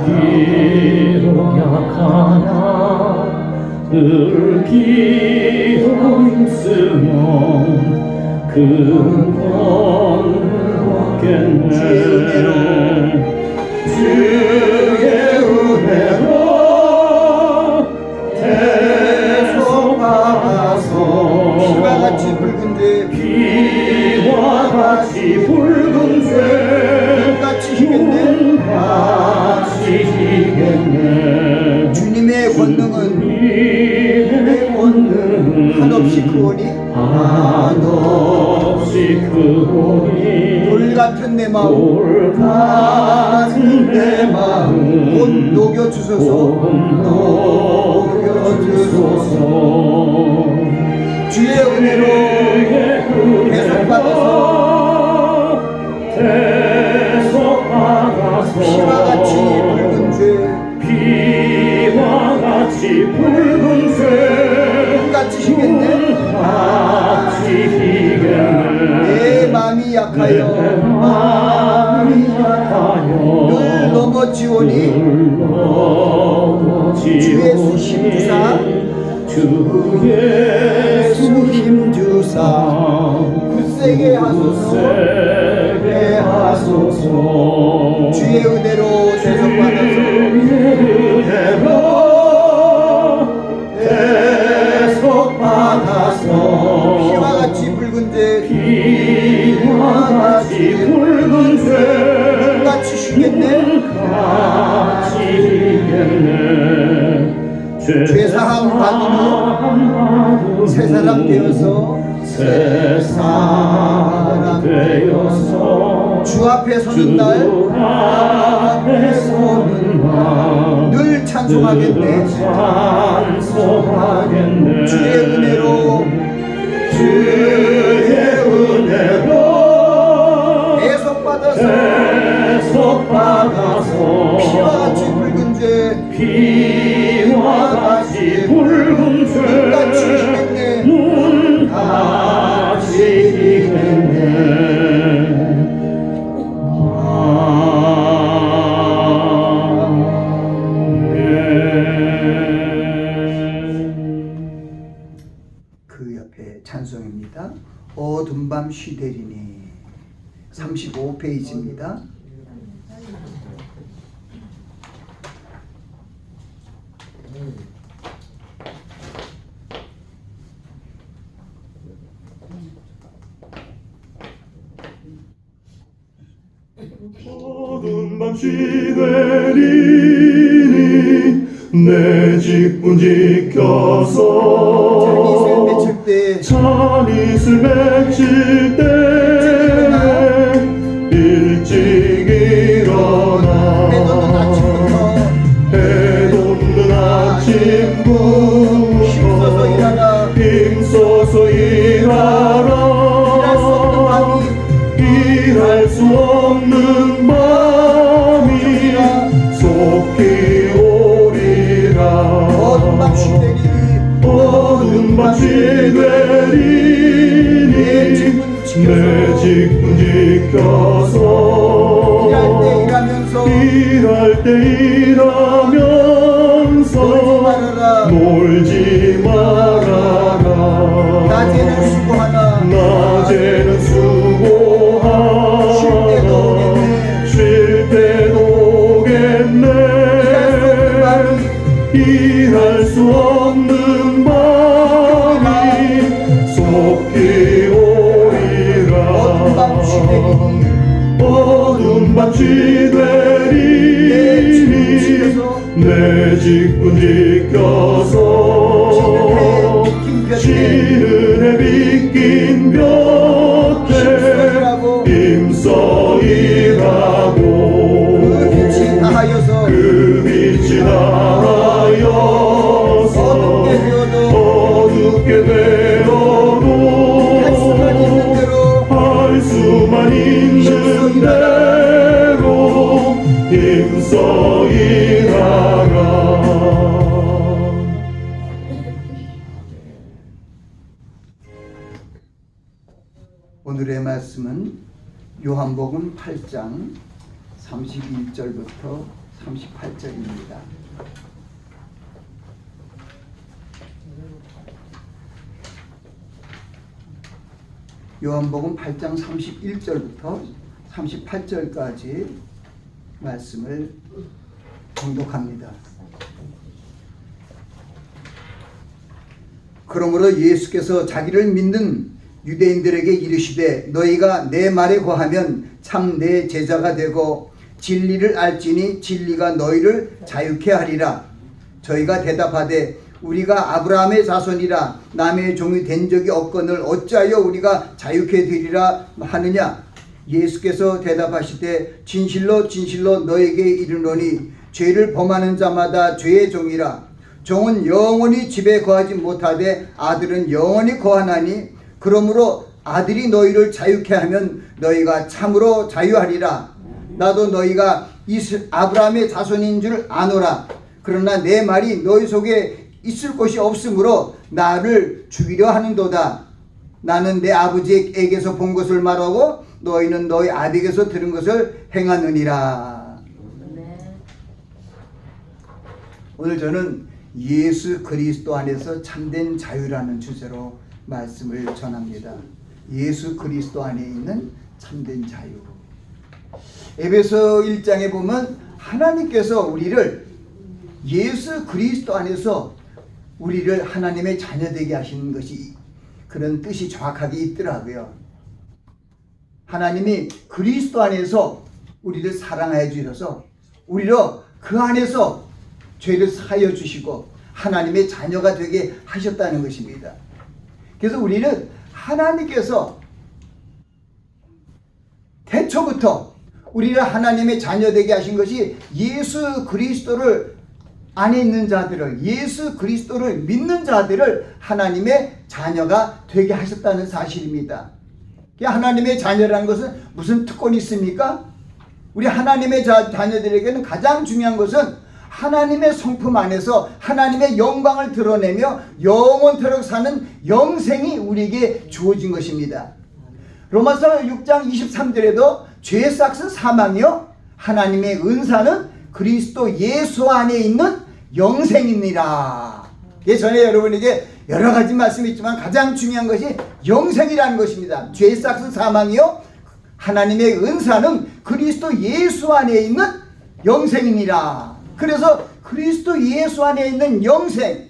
비록 약하나 늘 기도 있으면 큰 권을 얻겠네. 주의 은혜로 대속하소. 피와 같이 붉은 죄, 피와 같이 붉은 죄 눈같이 희겠네. 주님의 권능은 한없이 크오니 돌 같은 내 마음 곧 녹여주소서. 주의 은혜로 대속받아서 피와 같이 붉은 죄, 눈같이 희겠네. 내 마음이 약하여 늘 넘어지오니 주의 수 힘주사 굳세게 하소서. 주의 은혜로 대속받아서 피와 같이 붉은 죄, 눈같이 쉬겠네. 죄사함 받으며 새 사람 되어서 주 앞에 서는 날 늘 찬송하겠네. 주의 은혜로 대속받아서 피와 같이 붉은 죄, 눈같이 희겠네. 그 옆에 찬송입니다. 어두운 밤 쉬되리니 35페이지입니다. 어두운 밤 쉬되리니 내 직분 지켜서 찬이슬 맺힐 때 일찍 일어나 해돋는 아침부터 힘써서 일하라. 일할 수 없는 밤이 속히 오리라. 어두운 밤 쉬되리니 내 직분 지켜서 일할 때 일하면서 놀지 말아라. 낮에는 수고하나 쉴 때도 오겠네. 일할 수 없는 밤이 속히 오리라. 어두운 밤 쉬되리니 내 직분 지켜서 쉬는 해 빗긴 볕에 힘써 일하고 그 빛이 다하여서 어둡게 되어도 할 수만 있는 대로 힘써 일하라. 오늘의 말씀은 요한복음 8장 31절부터 38절입니다. 요한복음 8장 31절부터 38절까지 말씀을 봉독합니다. 그러므로 예수께서 자기를 믿는 유대인들에게 이르시되 너희가 내 말에 거하면 참 내 제자가 되고 진리를 알지니 진리가 너희를 자유케 하리라. 저희가 대답하되 우리가 아브라함의 자손이라 남의 종이 된 적이 없거늘 어찌하여 우리가 자유케 되리라 하느냐. 예수께서 대답하시되 진실로 진실로 너에게 이르노니 죄를 범하는 자마다 죄의 종이라. 종은 영원히 집에 거하지 못하되 아들은 영원히 거하나니 그러므로 아들이 너희를 자유케 하면 너희가 참으로 자유하리라. 나도 너희가 아브라함의 자손인 줄 아노라. 그러나 내 말이 너희 속에 있을 곳이 없으므로 나를 죽이려 하는도다. 나는 내 아버지에게서 본 것을 말하고 너희는 너희 아비에게서 들은 것을 행하느니라. 오늘 저는 예수 그리스도 안에서 참된 자유라는 주제로 말씀을 전합니다. 예수 그리스도 안에 있는 참된 자유. 에베소 1장에 보면 하나님께서 우리를 예수 그리스도 안에서 우리를 하나님의 자녀되게 하시는 것이 그런 뜻이 정확하게 있더라고요. 하나님이 그리스도 안에서 우리를 사랑하여 주셔서 우리로 그 안에서 죄를 사하여 주시고 하나님의 자녀가 되게 하셨다는 것입니다. 그래서 우리는 하나님께서 태초부터 우리를 하나님의 자녀 되게 하신 것이 예수 그리스도를 안에 있는 자들을, 예수 그리스도를 믿는 자들을 하나님의 자녀가 되게 하셨다는 사실입니다. 하나님의 자녀라는 것은 무슨 특권이 있습니까? 우리 하나님의 자녀들에게는 가장 중요한 것은 하나님의 성품 안에서 하나님의 영광을 드러내며 영원토록 사는 영생이 우리에게 주어진 것입니다. 로마서 6장 23절에도 죄의 삭은 사망이요 하나님의 은사는 그리스도 예수 안에 있는 영생입니다. 전에 여러분에게 여러 가지 말씀이 있지만 가장 중요한 것이 영생이라는 것입니다. 죄의 삭은 사망이요 하나님의 은사는 그리스도 예수 안에 있는 영생입니다. 그래서 그리스도 예수 안에 있는 영생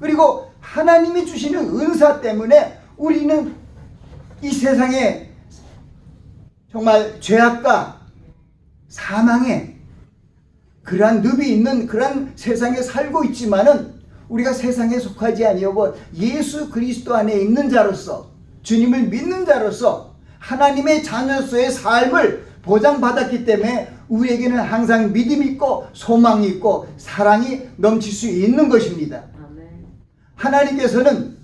그리고 하나님이 주시는 은사 때문에 우리는 이 세상에 정말 죄악과 사망의 그러한 늪이 있는 그러한 세상에 살고 있지만은 우리가 세상에 속하지 아니하고 예수 그리스도 안에 있는 자로서 주님을 믿는 자로서 하나님의 자녀로서의 삶을 보장받았기 때문에 우리에게는 항상 믿음이 있고 소망이 있고 사랑이 넘칠 수 있는 것입니다. 하나님께서는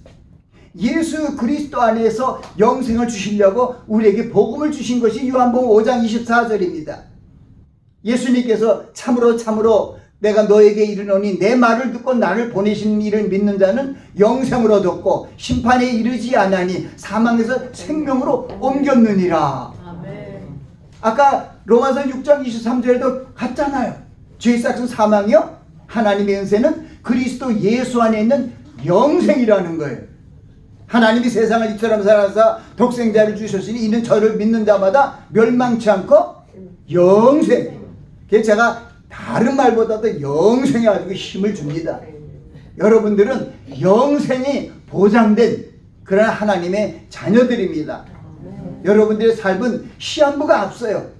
예수 그리스도 안에서 영생을 주시려고 우리에게 복음을 주신 것이 요한복음 5장 24절입니다. 예수님께서 참으로 참으로 내가 너에게 이르노니 내 말을 듣고 나를 보내신 이를 믿는 자는 영생을 얻었고 심판에 이르지 아니하니 사망에서 생명으로 옮겼느니라. 아까 로마서 6장 23절에도 갔잖아요. 죄의 삭은 사망이요 하나님의 은혜는 그리스도 예수 안에 있는 영생이라는 거예요. 하나님이 세상을 이처럼 살아서 독생자를 주셨으니 이는 저를 믿는 자마다 멸망치 않고 영생. 그래서 제가 다른 말보다도 영생에 아주 힘을 줍니다. 여러분들은 영생이 보장된 그런 하나님의 자녀들입니다. 여러분들의 삶은 시한부가 앞서요.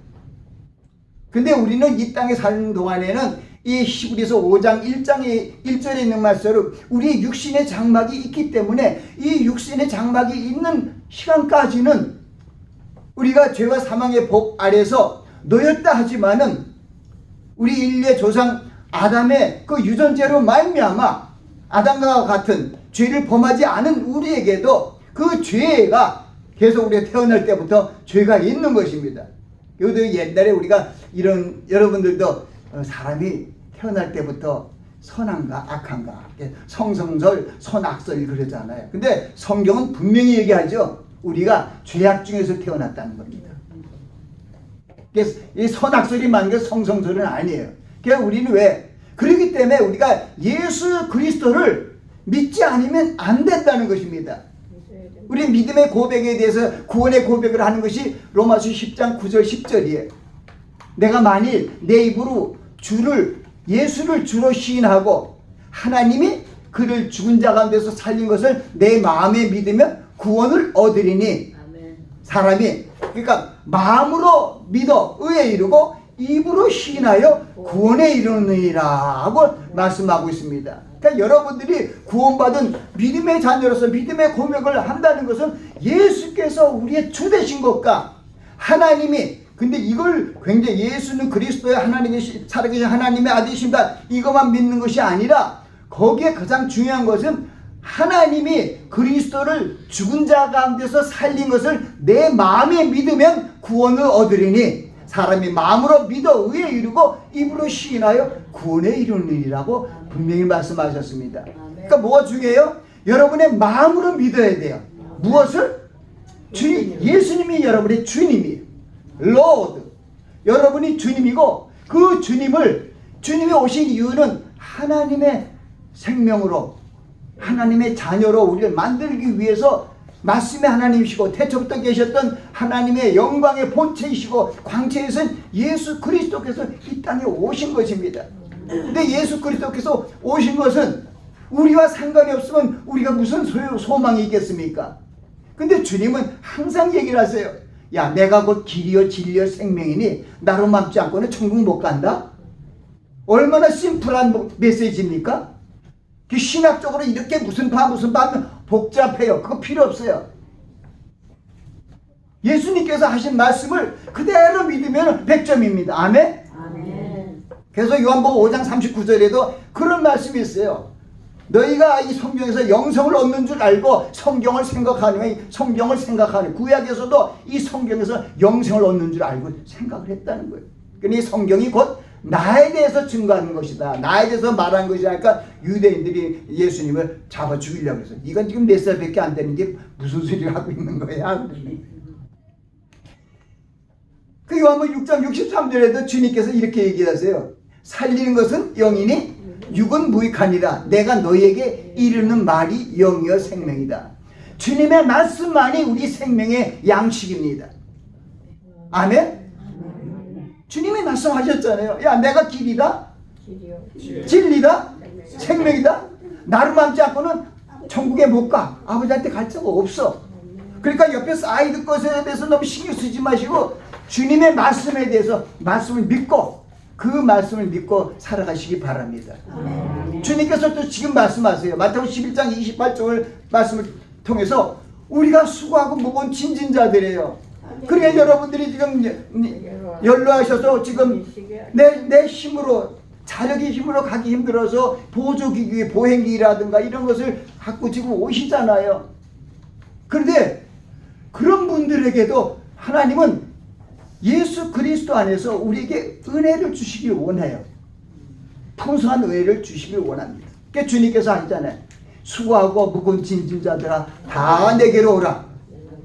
근데 우리는 이 땅에 사는 동안에는 이 히브리서 5장 1절에 있는 말씀으로 우리의 육신의 장막이 있기 때문에 이 육신의 장막이 있는 시간까지는 우리가 죄와 사망의 법 아래서 놓였다 하지만은 우리 인류의 조상 아담의 그 유전자로 말미암아 아담과 같은 죄를 범하지 않은 우리에게도 그 죄가 계속 우리가 태어날 때부터 죄가 있는 것입니다. 그것도 옛날에 우리가 이런 여러분들도 사람이 태어날 때부터 선한가 악한가 성성설 선악설 그러잖아요. 근데 성경은 분명히 얘기하죠. 우리가 죄악 중에서 태어났다는 겁니다. 그래서 이 선악설이 게 성성설은 아니에요. 그러니까 우리는 왜? 그렇기 때문에 우리가 예수 그리스도를 믿지 않으면 안 된다는 것입니다. 우리 믿음의 고백에 대해서 구원의 고백을 하는 것이 로마서 10장 9절 10절이에요. 내가 만일 내 입으로 예수를 주로 시인하고 하나님이 그를 죽은 자 가운데서 살린 것을 내 마음에 믿으면 구원을 얻으리니, 사람이 그러니까 마음으로 믿어 의에 이르고 입으로 시인하여 구원에 이르느니라 하고 말씀하고 있습니다. 그러니까 여러분들이 구원받은 믿음의 자녀로서 믿음의 고백을 한다는 것은 예수께서 우리의 주 되신 것과 하나님이, 근데 이걸 굉장히 예수는 그리스도의 하나님의 살아계신 하나님의 아들이십니다, 이것만 믿는 것이 아니라 거기에 가장 중요한 것은 하나님이 그리스도를 죽은 자 가운데서 살린 것을 내 마음에 믿으면 구원을 얻으리니, 사람이 마음으로 믿어 의에 이르고 입으로 시인하여 구원에 이르느니라고 분명히 말씀하셨습니다. 그러니까 뭐가 중요해요? 여러분의 마음으로 믿어야 돼요. 무엇을? 주님, 예수님이 여러분의 주님이에요. Lord. 여러분이 주님이고, 그 주님이 오신 이유는 하나님의 생명으로, 하나님의 자녀로 우리를 만들기 위해서 말씀의 하나님이시고 태초부터 계셨던 하나님의 영광의 본체이시고 광채이신 예수 그리스도께서 이 땅에 오신 것입니다. 근데 예수 그리스도께서 오신 것은 우리와 상관이 없으면 우리가 무슨 소망이 있겠습니까? 근데 주님은 항상 얘기를 하세요. 야, 내가 곧 길이요 진리요 생명이니 나로 맘지 않고는 천국 못 간다? 얼마나 심플한 메시지입니까? 그 신학적으로 이렇게 무슨 바 복잡해요. 그거 필요 없어요. 예수님께서 하신 말씀을 그대로 믿으면 100점입니다. 아멘? 아멘. 그래서 요한복음 5장 39절에도 그런 말씀이 있어요. 너희가 이 성경에서 영생을 얻는 줄 알고 성경을 생각하는 구약에서도 이 성경에서 영생을 얻는 줄 알고 생각을 했다는 거예요. 그러니 성경이 곧 나에 대해서 증거하는 것이다, 나에 대해서 말하는 것이다. 그러니까 유대인들이 예수님을 잡아 죽이려고 해서 네가 지금 4살밖에 안 되는 게 무슨 소리를 하고 있는 거야? 그 요한복음 6장 63절에도 주님께서 이렇게 얘기하세요. 살리는 것은 영이니 육은 무익하니라. 내가 너희에게 이르는 말이 영이여 생명이다. 주님의 말씀만이 우리 생명의 양식입니다. 아멘? 주님이 말씀하셨잖아요. 야, 내가 길이다, 진리다, 생명이다. 나를 맘지 않고는 천국에 못 가. 아버지한테 갈 데가 없어. 그러니까 옆에서 아이들 것에 대해서 너무 신경 쓰지 마시고 주님의 말씀에 대해서 말씀을 믿고 그 말씀을 믿고 살아가시기 바랍니다. 주님께서 또 지금 말씀하세요. 마태복음 11장 28절 말씀을 통해서 우리가 수고하고 무거운 짐진 자들이에요. 그러니까 여러분들이 지금 연로하셔서 지금 내 힘으로, 자력의 힘으로 가기 힘들어서 보조기기, 보행기라든가 이런 것을 갖고 지금 오시잖아요. 그런데 그런 분들에게도 하나님은 예수 그리스도 안에서 우리에게 은혜를 주시길 원해요. 풍성한 은혜를 주시길 원합니다. 그러니까 주님께서 하시잖아요. 수고하고 무거운 짐진 자들아 다 내게로 오라.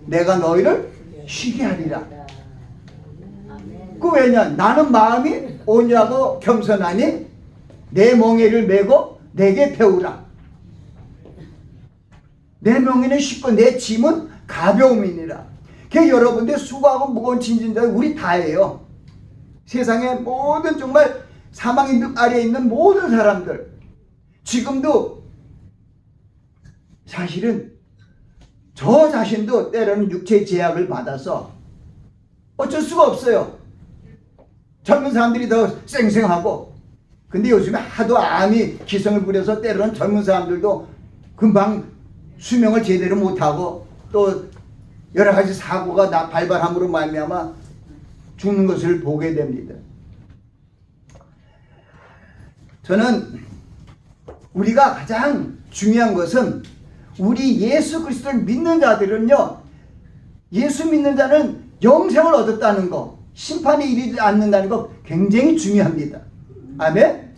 내가 너희를 쉬게 하리라. 그 왜냐? 나는 마음이 온유하고 겸손하니 내 멍에를 메고 내게 배우라. 내 멍에는 쉽고 내 짐은 가벼움이니라. 그 여러분들 수고하고 무거운 짐진 자 우리 다예요. 세상의 모든 정말 사망의 늪 아래에 있는 모든 사람들, 지금도 사실은 저 자신도 때로는 육체의 제약을 받아서 어쩔 수가 없어요. 젊은 사람들이 더 쌩쌩하고, 근데 요즘에 하도 암이 기승을 부려서 때로는 젊은 사람들도 금방 수명을 제대로 못하고 또 여러 가지 사고가 발발함으로 말미암아 죽는 것을 보게 됩니다. 저는 우리가 가장 중요한 것은 우리 예수 그리스도를 믿는 자들은요, 예수 믿는 자는 영생을 얻었다는 거, 심판에 이르지 않는다는 거 굉장히 중요합니다. 아멘?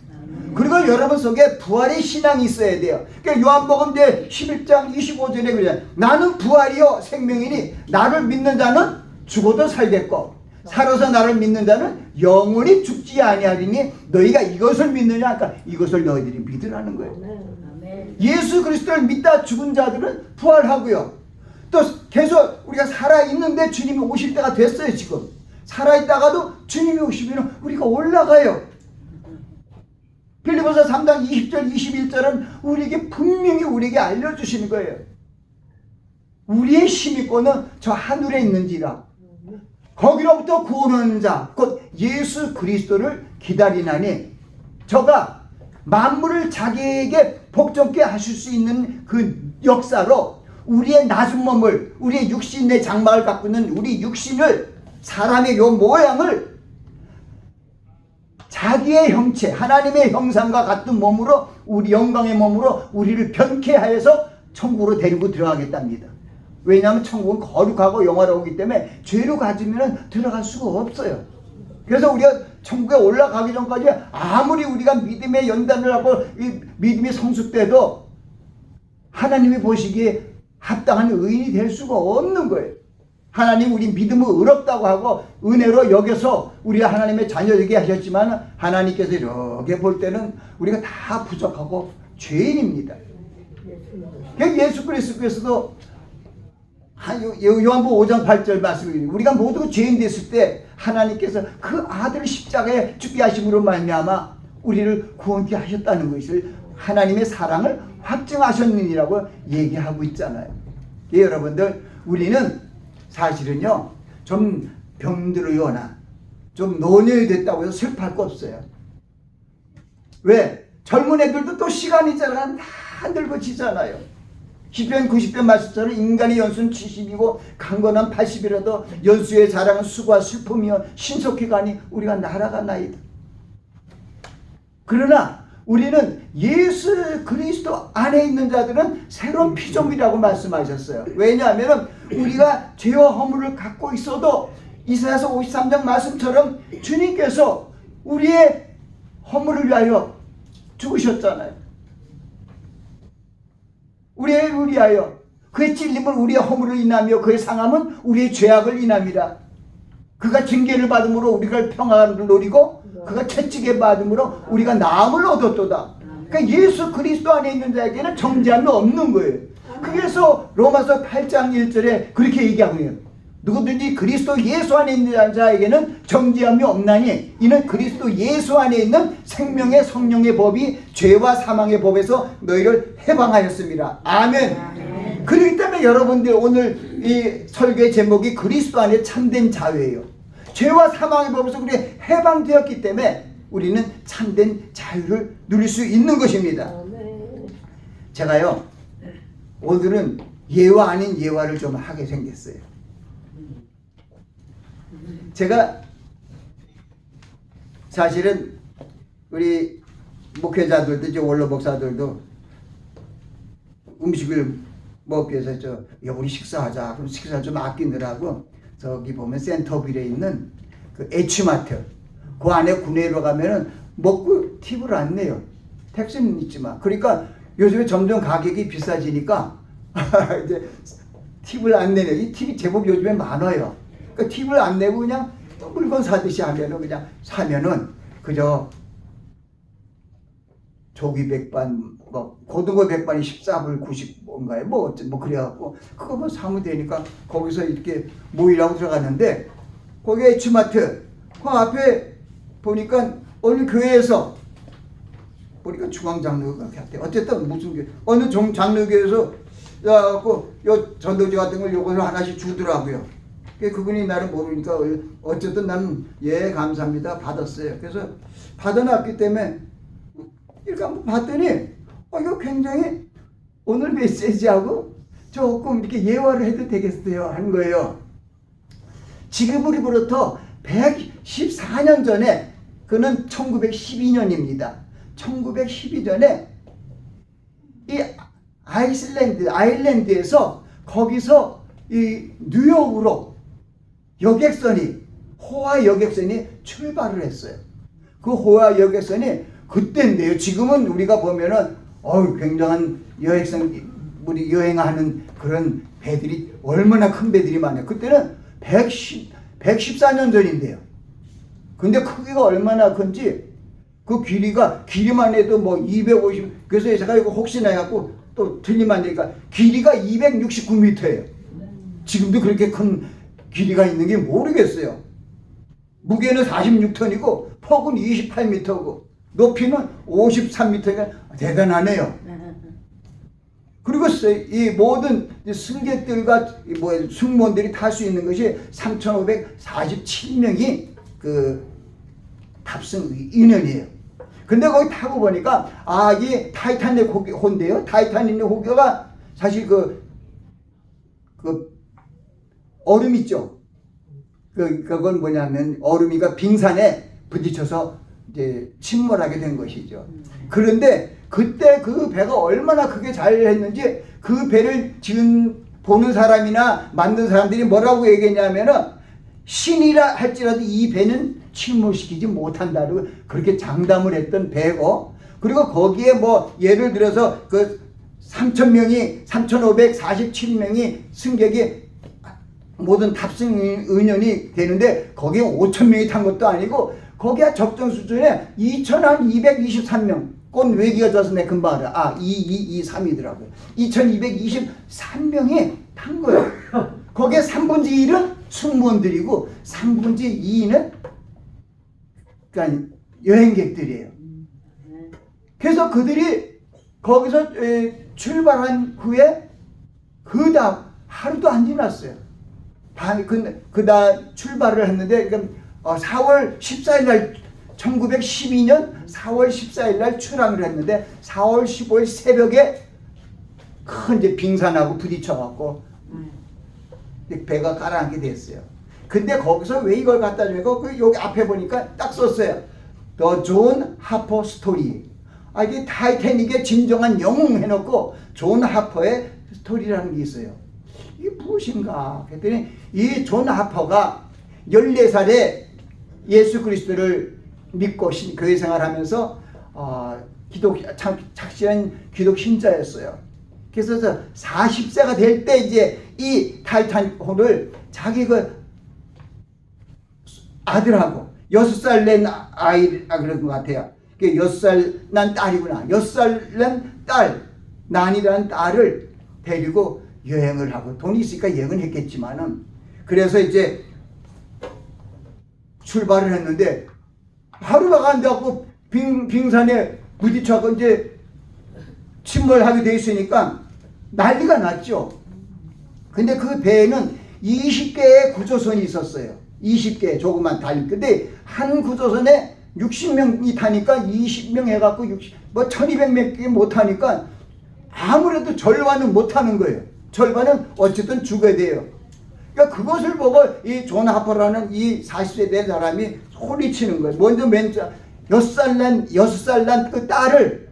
그리고 여러분 속에 부활의 신앙이 있어야 돼요. 그러니까 요한복음 11장 25절에 그래요. 나는 부활이요 생명이니 나를 믿는 자는 죽어도 살겠고 살아서 나를 믿는 자는 영원히 죽지 아니하리니 너희가 이것을 믿느냐? 그러니까 이것을 너희들이 믿으라는 거예요. 예수 그리스도를 믿다 죽은 자들은 부활하고요. 또 계속 우리가 살아있는데 주님이 오실 때가 됐어요. 지금 살아있다가도 주님이 오시면 우리가 올라가요. 빌립보서 3장 20절 21절은 우리에게 분명히 우리에게 알려주시는 거예요. 우리의 힘있고는 저 하늘에 있는지라 거기로부터 구원하는 자 곧 예수 그리스도를 기다리나니 저가 만물을 자기에게 복종케 하실 수 있는 그 역사로 우리의 낮은 몸을, 우리의 육신의 장막을 갖고 있는 우리 육신을, 사람의 요 모양을 자기의 형체, 하나님의 형상과 같은 몸으로, 우리 영광의 몸으로 우리를 변케 하여서 천국으로 데리고 들어가겠답니다. 왜냐하면 천국은 거룩하고 영화로우기 때문에 죄로 가지면 들어갈 수가 없어요. 그래서 우리가 천국에 올라가기 전까지 아무리 우리가 믿음의 연단을 하고 이 믿음이 성숙돼도 하나님이 보시기에 합당한 의인이 될 수가 없는 거예요. 하나님 우리 믿음을 의롭다고 하고 은혜로 여겨서 우리가 하나님의 자녀되게 하셨지만 하나님께서 이렇게 볼 때는 우리가 다 부족하고 죄인입니다. 예수 그리스도께서도 요한복음 5장 8절 말씀이 우리가 모두 죄인 됐을 때 하나님께서 그 아들을 십자가에 죽게 하심으로 말미암아 우리를 구원케 하셨다는 것을 하나님의 사랑을 확증하셨느니라고 얘기하고 있잖아요. 예, 여러분들 우리는 사실은요 좀 병들어요나 좀 노년이 됐다고 해서 슬퍼할 거 없어요. 왜? 젊은 애들도 또 시간이 지나면 다 늙어지잖아요. 시편 90편 말씀처럼 인간의 연수는 70이고 강건한 80이라도 연수의 자랑은 수고와 슬픔이여 신속히 가니 우리가 날아가나이다. 그러나 우리는 예수 그리스도 안에 있는 자들은 새로운 피조물이라고 말씀하셨어요. 왜냐하면 우리가 죄와 허물을 갖고 있어도 이사야서 53장 말씀처럼 주님께서 우리의 허물을 위하여 죽으셨잖아요. 우리를 위하여 그의 찔림은 우리의 허물을 인하며 그의 상함은 우리의 죄악을 인함이라. 그가 징계를 받음으로 우리가 평안을 누리고 그가 채찍에 받음으로 우리가 나음을 얻었도다. 그러니까 예수 그리스도 안에 있는 자에게는 정죄함이 없는 거예요. 그래서 로마서 8장 1절에 그렇게 얘기하고 있어요. 누구든지 그리스도 예수 안에 있는 자에게는 정죄함이 없나니 이는 그리스도 예수 안에 있는 생명의 성령의 법이 죄와 사망의 법에서 너희를 해방하였습니다. 아멘. 그렇기 때문에 여러분들 오늘 이 설교의 제목이 그리스도 안에 참된 자유예요. 죄와 사망의 법에서 우리 해방되었기 때문에 우리는 참된 자유를 누릴 수 있는 것입니다. 제가요 오늘은 예화 아닌 예화를 좀 하게 생겼어요. 제가 사실은 우리 목회자들도 원로 목사들도 음식을 먹기 위해서 우리 식사하자. 그럼 식사 좀 아끼느라고 저기 보면 센터빌에 있는 그 H마트 그 안에 구내로 가면은 먹고 팁을 안 내요. 택시는 있지만 그러니까 요즘에 점점 가격이 비싸지니까 이제 팁을 안 내네. 이 팁이 제법 요즘에 많아요. 그러니까 팁을 안 내고 그냥 물건 사듯이 하면은 그냥 사면은 그저 조기 백반 뭐 고등어 백반이 14불 90 뭔가요? 뭐 그래갖고 그거 뭐 사면 되니까 거기서 이렇게 모이라고 들어갔는데 거기 H마트 그 앞에 보니까 어느 교회에서 보니까 중앙장로가 그렇게 했대. 어쨌든 무슨 교회 어느 장로교에서 야갖고 요 전도지 같은 걸 요거를 하나씩 주더라고요. 그분이 나를 모르니까 어쨌든 나는 예 감사합니다 받았어요. 그래서 받아놨기 때문에 이렇게 한번 봤더니 이거 굉장히 오늘 메시지하고 조금 이렇게 예화를 해도 되겠어요 한 거예요. 지금 우리부터 114년 전에 그는 1912년입니다. 1912년에 이 아일랜드에서 거기서 이 뉴욕으로 호화 여객선이 출발을 했어요. 그 호화 여객선이 그때인데요. 지금은 우리가 보면은 굉장한 우리 여행하는 그런 배들이 얼마나 큰 배들이 많아요. 그때는 114년 전인데요. 근데 크기가 얼마나 큰지 그 길이만 해도 뭐 250, 그래서 제가 이거 혹시나 해갖고 또 틀리면 안 되니까 길이가 269m예요. 지금도 그렇게 큰 길이가 있는 게 모르겠어요. 무게는 46톤이고 폭은 28m고 높이는 53m니까 대단하네요. 그리고 이 모든 승객들과 승무원들이 탈 수 있는 것이 3,547명이 그 탑승 인원이에요. 근데 거기 타고 보니까 이게 타이타닉 호인데요. 타이타닉 호가 사실 그 얼음 있죠. 그건 뭐냐면 얼음이가 빙산에 부딪혀서 이제 침몰하게 된 것이죠. 그런데 그때 그 배가 얼마나 크게 잘 했는지 그 배를 보는 사람이나 만든 사람들이 뭐라고 얘기했냐면은 신이라 할지라도 이 배는 침몰시키지 못한다고 그렇게 장담을 했던 배고, 그리고 거기에 뭐 예를 들어서 그 3,547명이 승객이 모든 탑승 인원이 되는데 거기에 5,000명이 탄 것도 아니고 거기에 적정 수준에 2,223명. 꼰 외기가 져서 내 금방 알아. 3이더라고요. 2,223명이 탄 거예요. 거기에 3분의 1은 승무원들이고 3분의 2는 그러니까 여행객들이에요. 그래서 그들이 거기서 출발한 후에 그 다음 하루도 안 지났어요. 그다음 출발을 했는데 4월 14일 날 1912년 4월 14일 날 출항을 했는데 4월 15일 새벽에 큰 이제 빙산하고 부딪혀갖고 배가 가라앉게 됐어요. 근데 거기서 왜 이걸 갖다 주니까 여기 앞에 보니까 딱 썼어요. The 존 하퍼 스토리. 이게 타이타닉의 진정한 영웅 해놓고 존 하퍼의 스토리라는 게 있어요. 이게 무엇인가 그랬더니 이 존 하퍼가 14살에 예수 그리스도를 믿고 교회 생활하면서 착실한 기독 신자였어요. 그래서 40세가 될 때 이제 이 타이타닉호를 자기 그 아들하고 6살 낸 아이가 그런 것 같아요. 6살 난 딸이구나. 6살 난 딸, 난이라는 딸을 데리고 여행을 하고 돈이 있으니까 여행은 했겠지만은 그래서 이제 출발을 했는데 하루가 안 돼갖고 빙산에 부딪혀서 이제 침몰하게 돼 있으니까 난리가 났죠. 근데 그 배에는 20개의 구조선이 있었어요. 20개 조그만 달리. 근데 한 구조선에 60명이 타니까 20명 해갖고 1200명 못 타니까 아무래도 절반은 못 타는 거예요. 절반은 어쨌든 죽어야 돼요. 그러니까 그것을 보고 이 존 하퍼라는 이 40세 된 사람이 소리치는 거예요. 먼저 6살 난 그 딸을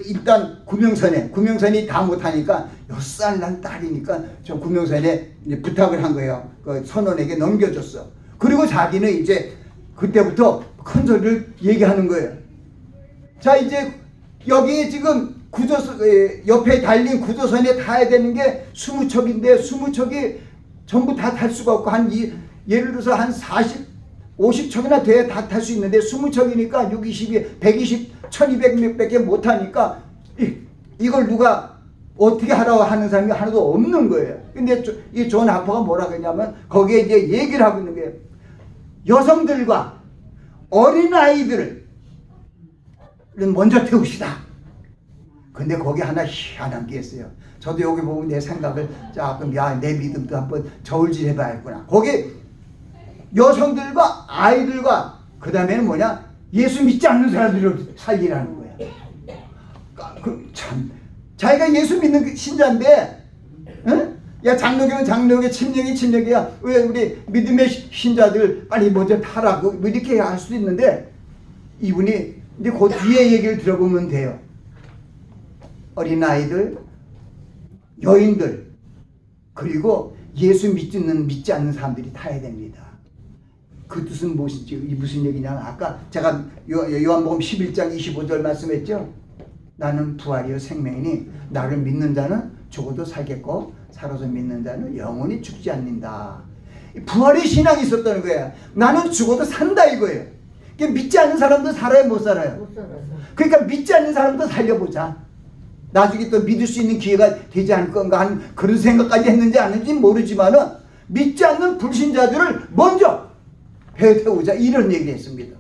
일단 구명선이 다 못하니까 6살 난 딸이니까 저 구명선에 부탁을 한 거예요. 그 선원에게 넘겨줬어. 그리고 자기는 이제 그때부터 큰 소리를 얘기하는 거예요. 자, 이제 여기 지금 옆에 달린 구조선에 타야 되는 게 20척인데 20척이 전부 다 탈 수가 없고 예를 들어서 한 50척이나 돼야 다 탈 수 있는데 20척이니까 6, 20이 120, 1200 몇밖에 못 하니까 이걸 누가 어떻게 하라고 하는 사람이 하나도 없는 거예요. 근데 이 존 하퍼가 뭐라고 했냐면 거기에 이제 얘기를 하고 있는 거예요. 여성들과 어린아이들을 먼저 태웁시다. 근데 거기 하나 희한한 게 있어요. 저도 여기 보면 내 생각을 조금 내 믿음도 한번 저울질 해봐야겠구나. 거기 여성들과 아이들과 그 다음에는 뭐냐? 예수 믿지 않는 사람들을 살리라는 거야. 참 자기가 예수 믿는 신자인데 응? 야 장로교는 장로교, 침례교는 침례교야. 왜 우리 믿음의 신자들 빨리 먼저 타라고 뭐 이렇게 할 수도 있는데 이분이 이제 그 뒤에 얘기를 들어보면 돼요. 어린아이들, 여인들, 그리고 예수 믿지 않는 사람들이 타야 됩니다. 그 뜻은 무엇인지, 무슨 얘기냐면 아까 제가 요한복음 11장 25절 말씀했죠. 나는 부활이요 생명이니 나를 믿는 자는 죽어도 살겠고 살아서 믿는 자는 영원히 죽지 않는다. 부활의 신앙이 있었다는 거야. 나는 죽어도 산다 이거예요. 믿지 않는 사람도 살아요, 못 살아요? 못 살아서. 그러니까 믿지 않는 사람도 살려보자. 나중에 또 믿을 수 있는 기회가 되지 않을 건가 하는 그런 생각까지 했는지 안 했는지 모르지만은 믿지 않는 불신자들을 먼저 배태우자 이런 얘기를 했습니다.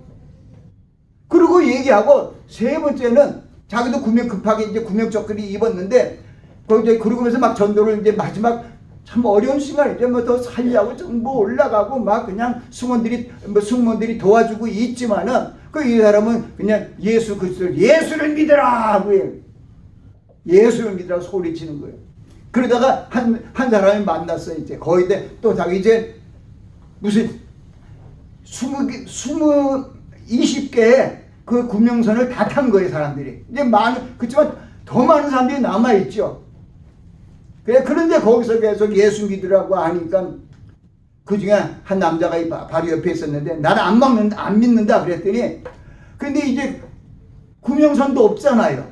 그리고 얘기하고 세 번째는 자기도 급하게 이제 구명조끼를 입었는데 그러면서 막 전도를 이제 마지막 참 어려운 시간이죠. 뭐 더 살려고 정보 올라가고 막 그냥 승무원들이 도와주고 있지만은 이 사람은 그냥 예수를 믿으라 하고 예수를 믿으라고 소리치는 거예요. 그러다가 한 사람이 만났어요. 이제 거의 또 자기 이제 무슨 20개의 그 구명선을 다 탄 거예요, 사람들이. 이제 그렇지만 더 많은 사람들이 남아있죠. 그런데 거기서 계속 예수 믿으라고 하니까 그 중에 한 남자가 바로 옆에 있었는데 나는 안 믿는다 그랬더니 근데 이제 구명선도 없잖아요.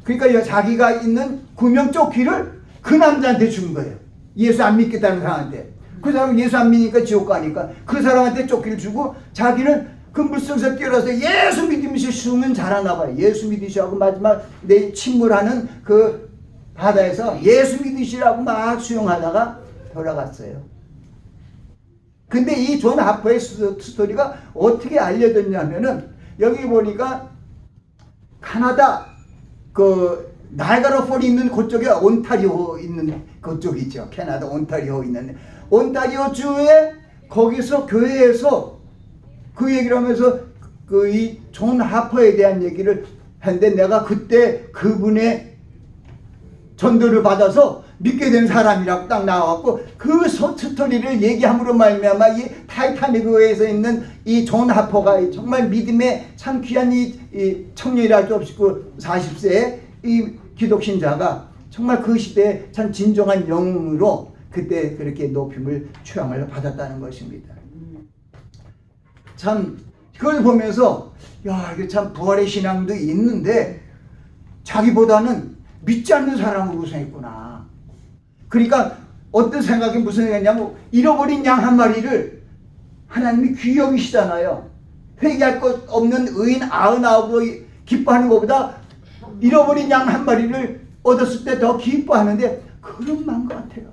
그러니까 자기가 있는 구명조끼를 그 남자한테 준 거예요. 예수 안 믿겠다는 사람한테. 그 사람은 예수 안 믿으니까 지옥 가니까 그 사람한테 조끼를 주고 자기는 그 물속에서 뛰어나서 예수 믿으면서 수영은 잘하나 봐요. 예수 믿으시라고 마지막 내 침몰하는 그 바다에서 예수 믿으시라고 막 수영하다가 돌아갔어요. 근데 이 존 하퍼의 스토리가 어떻게 알려졌냐면은 여기 보니까 카나다 그 나이아가라 폴이 있는 그쪽에 온타리오 있는 그쪽이죠. 캐나다 온타리오 있는 온타리오 주에 거기서 교회에서 그 얘기를 하면서 그 이 존 하퍼에 대한 얘기를 했는데 내가 그때 그분의 전도를 받아서 믿게 된 사람이라고 딱 나와갖고 그 스토리를 얘기함으로 말미암아 이 타이타닉에서 있는 이 존 하퍼가 정말 믿음에 참 귀한 이 청년이라 할 수 없이 그 40세의 이 기독신자가 정말 그 시대에 참 진정한 영웅으로 그때 그렇게 높임을 추앙을 받았다는 것입니다. 참 그걸 보면서 야 이게 참 부활의 신앙도 있는데 자기보다는 믿지 않는 사람으로 우선했구나. 그러니까 어떤 생각이 무슨 생각이냐면 잃어버린 양 한 마리를 하나님이 귀히 여기시잖아요. 회개할 것 없는 의인 99으로 기뻐하는 것보다 잃어버린 양 한 마리를 얻었을 때 더 기뻐하는데 그런 마음 것 같아요.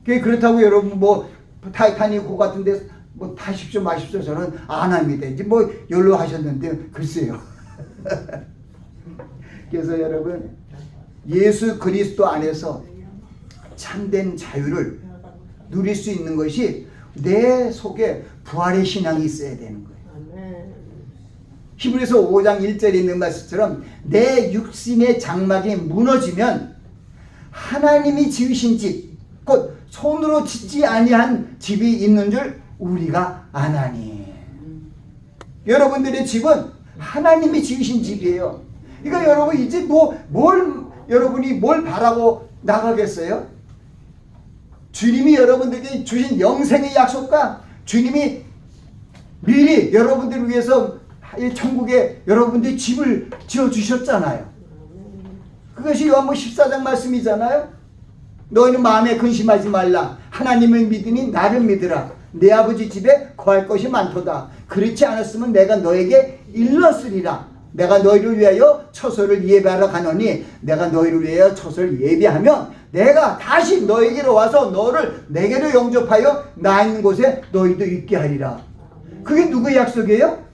그렇다고 여러분 뭐 타이타닉 호 같은데 뭐 타십시오 마십시오 저는 안 합니다. 이제 뭐 연로 하셨는데 글쎄요. 그래서 여러분 예수 그리스도 안에서 참된 자유를 누릴 수 있는 것이 내 속에 부활의 신앙이 있어야 되는 거예요. 히브리서 5장 1절에 있는 말씀처럼 내 육신의 장막이 무너지면 하나님이 지으신 집, 곧 손으로 짓지 아니한 집이 있는 줄 우리가 아나니. 여러분들의 집은 하나님이 지으신 집이에요. 그러니까 여러분 이제 여러분이 뭘 바라고 나가겠어요? 주님이 여러분들에게 주신 영생의 약속과 주님이 미리 여러분들을 위해서 천국에 여러분들이 집을 지어주셨잖아요. 그것이 요한복음 14장 말씀이잖아요. 너희는 마음에 근심하지 말라. 하나님을 믿으니 나를 믿으라. 내 아버지 집에 거할 것이 많도다. 그렇지 않았으면 내가 너에게 일렀으리라. 내가 너희를 위하여 처소를 예배하러 가노니 내가 너희를 위하여 처소를 예배하면 내가 다시 너에게로 와서 너를 내게로 영접하여 나 있는 곳에 너희도 있게 하리라. 그게 누구의 약속이에요?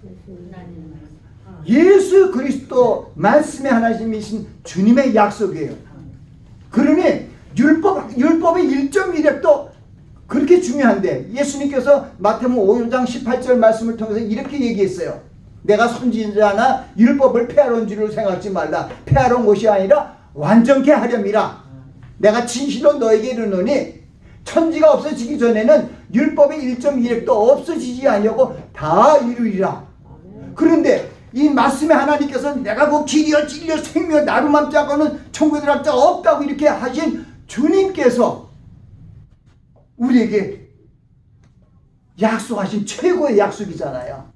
예수 그리스도 말씀의 하나님이신 주님의 약속이에요. 그러니 율법의 1.1획도 그렇게 중요한데 예수님께서 마태복음 5장 18절 말씀을 통해서 이렇게 얘기했어요. 내가 선지자나 율법을 폐하러 온 줄을 생각하지 말라. 폐하러 온 것이 아니라 완전케 하렴이라. 내가 진실로 너에게 이르노니 천지가 없어지기 전에는 율법의 1.1획도 없어지지 아니하고 다 이루리라. 그런데 이 말씀의 하나님께서는 내가 그 길이여 진리여 생명여 나로만 짜고는 천국에 들어갈 자 없다고 이렇게 하신 주님께서 우리에게 약속하신 최고의 약속이잖아요.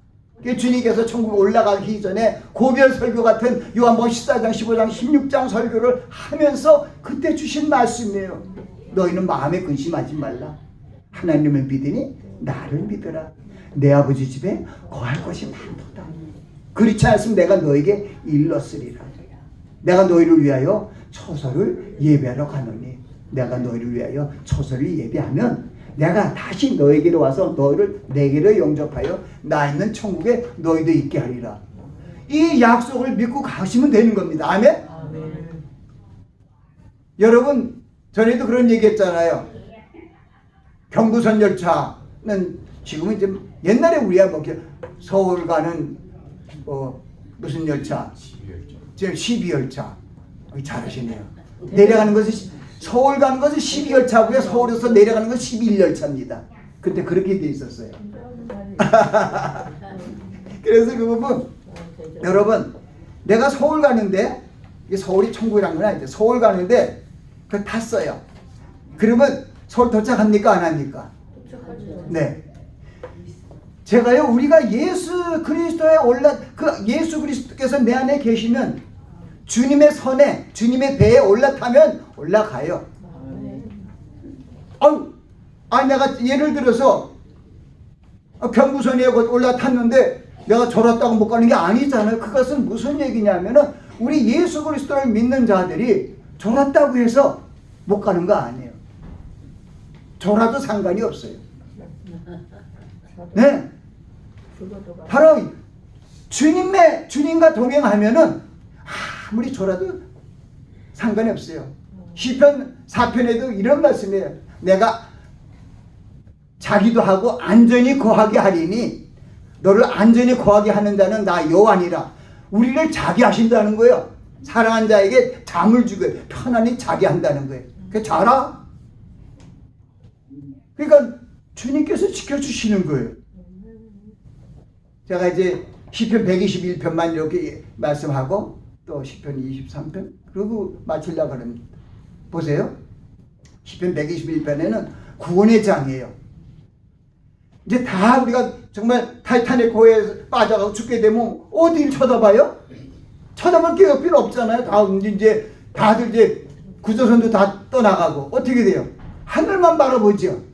주님께서 천국에 올라가기 전에 고별 설교 같은 요한복음 14장 15장 16장 설교를 하면서 그때 주신 말씀이에요. 너희는 마음에 근심하지 말라. 하나님을 믿으니 나를 믿어라. 내 아버지 집에 거할 것이 많도다. 그렇지 않으면 내가 너에게 일렀으리라. 내가 너희를 위하여 처소를 예배하러 가노니 내가 너희를 위하여 처소를 예배하면 내가 다시 너에게로 와서 너희를 내게로 영접하여 나 있는 천국에 너희도 있게 하리라. 이 약속을 믿고 가시면 되는 겁니다. 아멘? 여러분, 전에도 그런 얘기 했잖아요. 경부선 열차는 지금은 이제 옛날에 우리야 뭐 서울 가는 무슨 열차? 지금 12열차. 잘하시네요. 내려가는 것이 서울 가는 것은 12열차고요. 서울에서 내려가는 것은 11열차입니다. 그때 그렇게 돼 있었어요. 그래서 그 부분 여러분, 내가 서울 가는데 이게 서울이 천국이란 건 아니죠. 서울 가는데 그 탔어요. 그러면 서울 도착합니까? 안 합니까? 네. 제가요, 우리가 예수 그리스도에 예수 그리스도께서 내 안에 계시면 주님의 선에, 주님의 배에 올라타면 올라가요. 내가 예를 들어서 경부선에 올라탔는데 내가 졸았다고 못 가는 게 아니잖아요. 그것은 무슨 얘기냐면은 우리 예수 그리스도를 믿는 자들이 졸았다고 해서 못 가는 거 아니에요. 졸아도 상관이 없어요. 네. 바로 주님과 동행하면은 아무리 졸아도 상관이 없어요. 시편 4편에도 이런 말씀이에요. 내가 자기도 하고 안전히 거하게 하리니 너를 안전히 거하게 하는 자는 나 여호와니라. 우리를 자기 하신다는 거예요. 사랑한 자에게 잠을 주고 편안히 자기 한다는 거예요. 그게 자라. 그러니까 주님께서 지켜주시는 거예요. 제가 이제 시편 121편만 이렇게 말씀하고 또 시편 23편 그리고 마치려고 합니다. 보세요. 시편 121편에는 구원의 장이에요. 이제 다 우리가 정말 타이타닉 호에 빠져가고 죽게 되면 어디를 쳐다봐요? 쳐다볼 게 필요 없잖아요. 이제 다들 이제 구조선도 다 떠나가고 어떻게 돼요? 하늘만 바라보죠.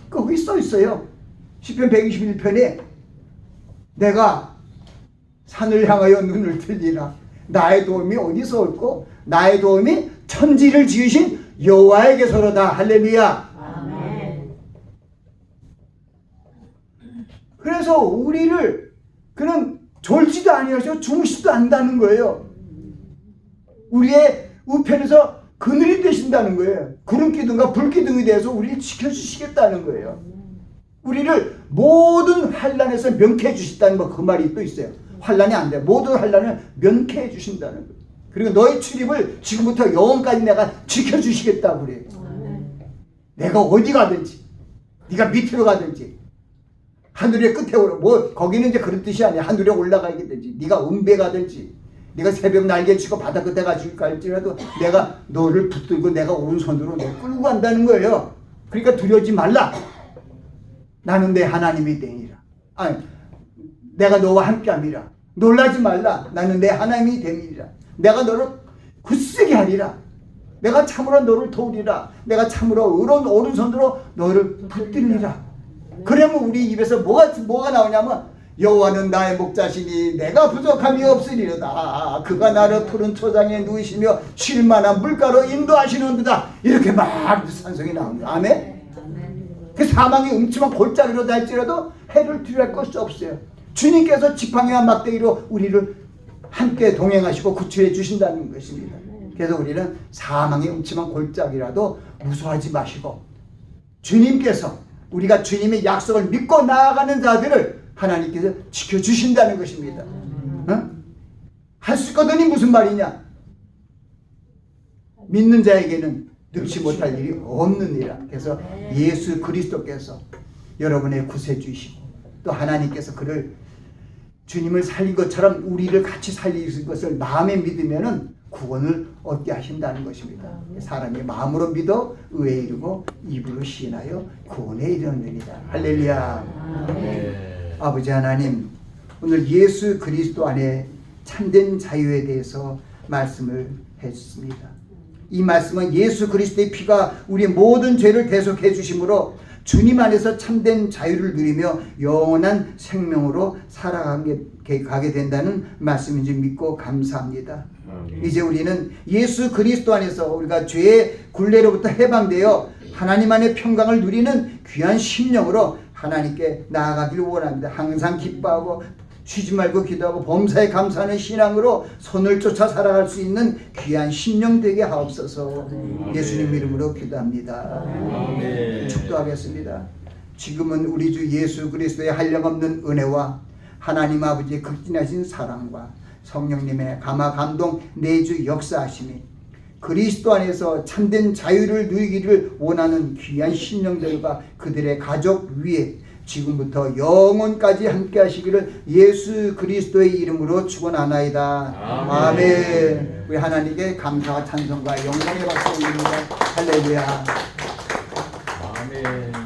거기 써 있어요. 시편 121편에 내가 산을 향하여 눈을 들리라. 나의 도움이 어디서 올고 나의 도움이 천지를 지으신 여호와에게서로다. 할렐루야. 아멘. 그래서 우리를 그는 졸지도 아니하시고 주무시지도 않는다는 거예요. 우리의 우편에서 그늘이 되신다는 거예요. 구름기둥과 불기둥이 되어서 우리를 지켜주시겠다는 거예요. 우리를 모든 환난에서 면케해 주신다는 그 말이 또 있어요. 환난이 안 돼. 모든 환난을 면케해 주신다는 거예요. 그리고 너의 출입을 지금부터 영원까지 내가 지켜주시겠다고 그래요. 내가 어디 가든지 네가 밑으로 가든지 하늘의 끝에 거기는 이제 그런 뜻이 아니야. 하늘에 올라가겠든지 네가 음배 가든지 네가 새벽 날개 치고 바다 끝에 갈지라도 내가 너를 붙들고 내가 오른손으로 너 끌고 간다는 거예요. 그러니까 두려워하지 말라. 나는 내 하나님이 되니라. 내가 너와 함께함이라. 놀라지 말라. 나는 내 하나님이 되니라. 내가 너를 굳세게 하리라. 내가 참으로 너를 도우리라. 내가 참으로 의로운 오른손으로 너를 붙들리라. 그러면 우리 입에서 뭐가 나오냐면 여호와는 나의 목자시니 내가 부족함이 없으리로다. 그가 나를 푸른 초장에 누이시며 쉴 만한 물가로 인도하시는도다. 이렇게 막 찬송이 나옵니다. 아멘. 그 사망의 음침한 골짜기로 할지라도 해를 두려할 것이 없어요. 주님께서 지팡이와 막대기로 우리를 함께 동행하시고 구출해 주신다는 것입니다. 그래서 우리는 사망의 음침한 골짜기라도 무서워하지 마시고 주님께서 우리가 주님의 약속을 믿고 나아가는 자들을 하나님께서 지켜주신다는 것입니다. 할 수 있거든이 무슨 말이냐? 믿는 자에게는 능치 못할 일이 없느니라. 그래서 예수 그리스도께서 여러분의 구세주이시고 또 하나님께서 그를 주님을 살린 것처럼 우리를 같이 살리신 것을 마음에 믿으면은 구원을 얻게 하신다는 것입니다. 사람이 마음으로 믿어 의에 이르고 입으로 시인하여 구원에 이르느니라. 할렐루야. 아버지 하나님, 오늘 예수 그리스도 안에 참된 자유에 대해서 말씀을 해주십니다. 이 말씀은 예수 그리스도의 피가 우리 모든 죄를 대속해 주심으로 주님 안에서 참된 자유를 누리며 영원한 생명으로 살아가게 된다는 말씀인 줄 믿고 감사합니다. 이제 우리는 예수 그리스도 안에서 우리가 죄의 굴레로부터 해방되어 하나님 안의 평강을 누리는 귀한 심령으로 하나님께 나아가기를 원합니다. 항상 기뻐하고 쉬지 말고 기도하고 범사에 감사하는 신앙으로 손을 쫓아 살아갈 수 있는 귀한 심령 되게 하옵소서. 예수님 이름으로 기도합니다. 축도하겠습니다. 지금은 우리 주 예수 그리스도의 한량없는 은혜와 하나님 아버지의 극진하신 사랑과 성령님의 감화 감동 내주 역사하심이 그리스도 안에서 참된 자유를 누리기를 원하는 귀한 심령들과 그들의 가족 위에 지금부터 영원까지 함께 하시기를 예수 그리스도의 이름으로 축원하나이다. 아멘. 우리 하나님께 감사와 찬송과 영광의 박수 올립니다. 할렐루야. 아멘.